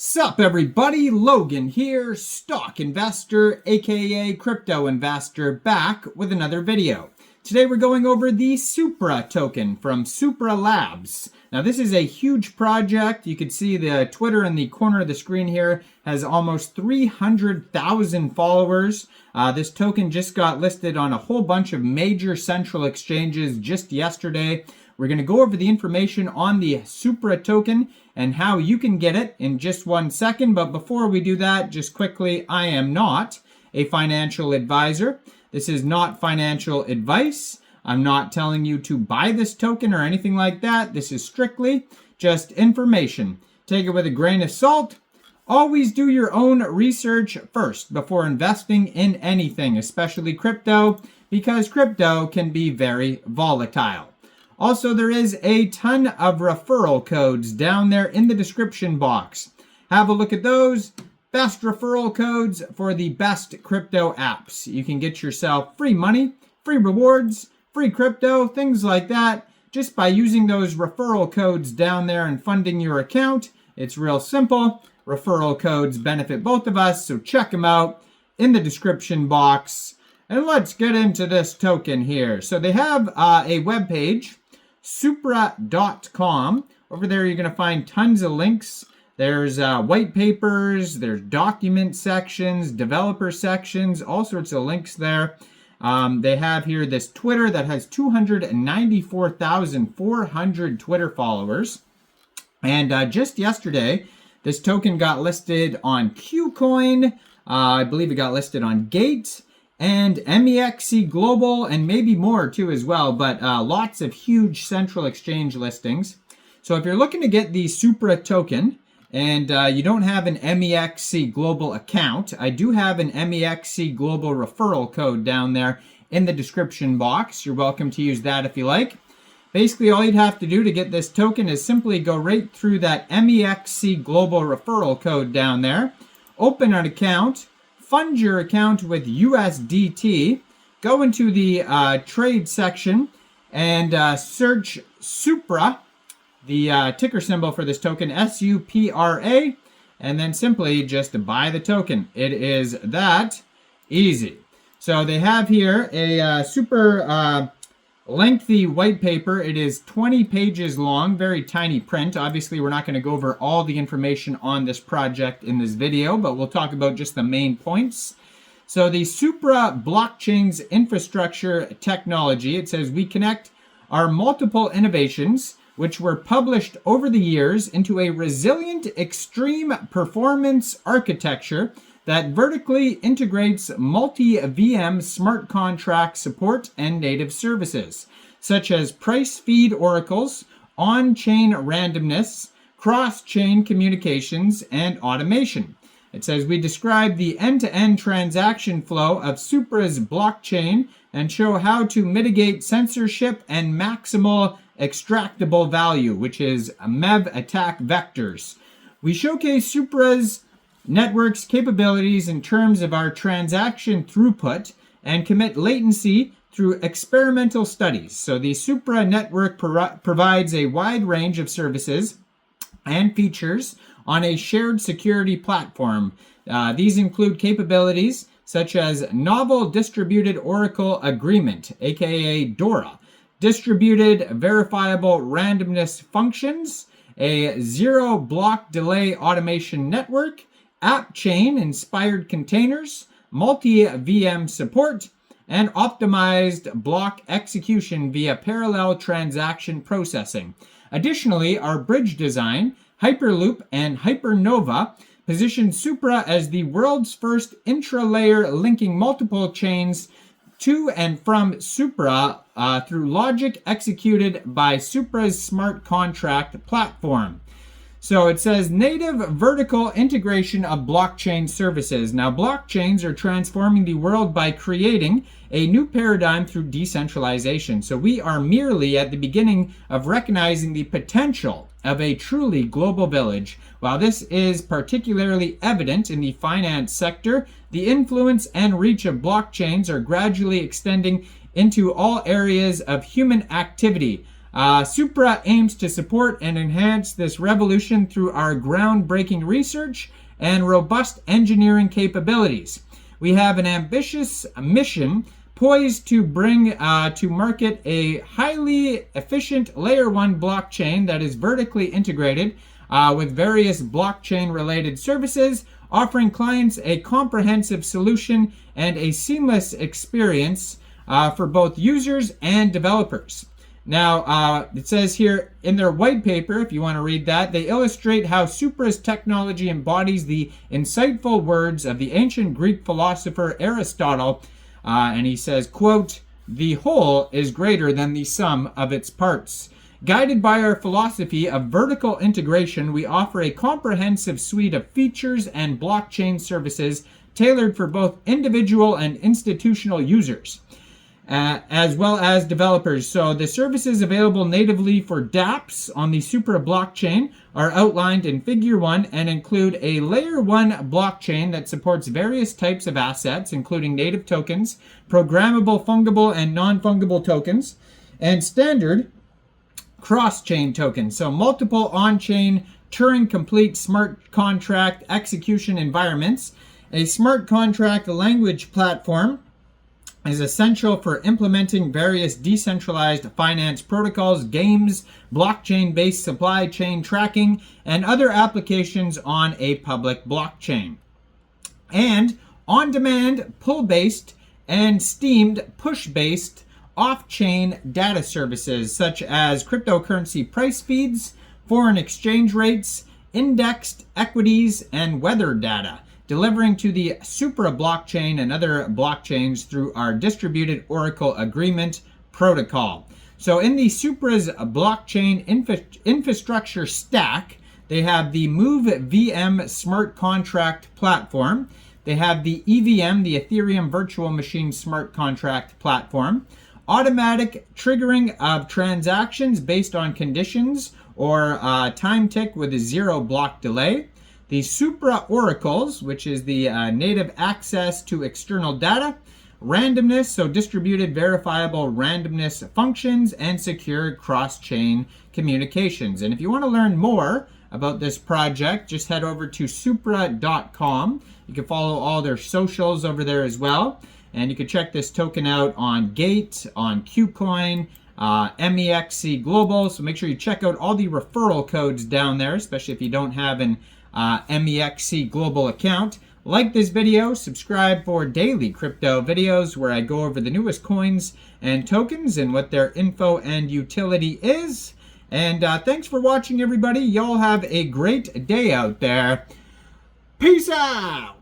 Sup everybody, Logan here, stock investor, aka crypto investor, back with another video. Today we're going over the Supra token from Supra Labs. Now this is a huge project. You can see the Twitter in the corner of the screen here has almost 300,000 followers. This token just got listed on a whole bunch of major central exchanges just yesterday. We're going to go over the information on the Supra token and how you can get it in just 1 second. But before we do that, just quickly, I am not a financial advisor. This is not financial advice. I'm not telling you to buy this token or anything like that. This is strictly just information. Take it with a grain of salt. Always do your own research first before investing in anything, especially crypto, because crypto can be very volatile. Also, there is a ton of referral codes down there in the description box. Have a look at those. Best referral codes for the best crypto apps. You can get yourself free money, free rewards, free crypto, things like that, just by using those referral codes down there and funding your account. It's real simple. Referral codes benefit both of us, so check them out in the description box. And let's get into this token here. So they have a web page, Supra.com. Over there you're going to find tons of links. There's white papers, there's document sections, developer sections, all sorts of links there. They have here this Twitter that has 294,400 Twitter followers. And just yesterday, this token got listed on Kucoin. I believe it got listed on Gate and Mexc Global, and maybe more too as well, but lots of huge central exchange listings. So if you're looking to get the Supra token and you don't have an Mexc Global account, I do have an Mexc Global referral code down there in the description box. You're welcome to use that if you like. Basically, all you'd have to do to get this token is simply go right through that Mexc Global referral code down there, open an account, fund your account with USDT, go into the trade section and search Supra, the ticker symbol for this token, SUPRA, and then simply just buy the token. It is that easy. So they have here a super lengthy white paper. It is 20 pages long, very tiny print. Obviously, we're not going to go over all the information on this project in this video, but we'll talk about just the main points. So the Supra blockchain's infrastructure technology, it says we connect our multiple innovations, which were published over the years, into a resilient extreme performance architecture that vertically integrates multi-VM smart contract support and native services, such as price feed oracles, on-chain randomness, cross-chain communications, and automation. It says we describe the end-to-end transaction flow of Supra's blockchain and show how to mitigate censorship and maximal extractable value, which is MEV attack vectors. We showcase Supra's network's capabilities in terms of our transaction throughput and commit latency through experimental studies. So the Supra network provides a wide range of services and features on a shared security platform. These include capabilities such as novel distributed oracle agreement, aka DORA, distributed verifiable randomness functions, a zero block delay automation network, app chain inspired containers, multi-VM support, and optimized block execution via parallel transaction processing. Additionally, our bridge design, Hyperloop and Hypernova, position Supra as the world's first intra-layer linking multiple chains to and from Supra through logic executed by Supra's smart contract platform. So it says native vertical integration of blockchain services. Now, blockchains are transforming the world by creating a new paradigm through decentralization. So we are merely at the beginning of recognizing the potential of a truly global village. While this is particularly evident in the finance sector, the influence and reach of blockchains are gradually extending into all areas of human activity. Supra aims to support and enhance this revolution through our groundbreaking research and robust engineering capabilities. We have an ambitious mission poised to bring to market a highly efficient layer 1 blockchain that is vertically integrated with various blockchain-related services, offering clients a comprehensive solution and a seamless experience for both users and developers. Now, it says here in their white paper, if you want to read that, they illustrate how Supra's technology embodies the insightful words of the ancient Greek philosopher Aristotle, and he says, quote, "The whole is greater than the sum of its parts." Guided by our philosophy of vertical integration, we offer a comprehensive suite of features and blockchain services tailored for both individual and institutional users, as well as developers. So the services available natively for dApps on the Supra blockchain are outlined in Figure 1 and include a Layer 1 blockchain that supports various types of assets, including native tokens, programmable, fungible, and non-fungible tokens, and standard cross-chain tokens. So multiple on-chain Turing-complete smart contract execution environments. A smart contract language platform is essential for implementing various decentralized finance protocols, games, blockchain-based supply chain tracking, and other applications on a public blockchain. And on-demand, pull-based, and steamed, push-based off-chain data services such as cryptocurrency price feeds, foreign exchange rates, indexed equities, and weather data, delivering to the Supra blockchain and other blockchains through our distributed Oracle agreement protocol. So in the Supra's blockchain infrastructure stack, they have the MoveVM smart contract platform. They have the EVM, the Ethereum Virtual Machine Smart Contract Platform. Automatic triggering of transactions based on conditions or time tick with a 0 block delay. The Supra oracles, which is the native access to external data. Randomness, so distributed verifiable randomness functions, and secure cross-chain communications. And if you want to learn more about this project, just head over to supra.com. You can follow all their socials over there as well. And you can check this token out on Gate, on Kucoin, Mexc Global. So make sure you check out all the referral codes down there, especially if you don't have an Mexc Global account. Like this video, subscribe for daily crypto videos where I go over the newest coins and tokens and what their info and utility is. And thanks for watching, everybody. Y'all have a great day out there. Peace out!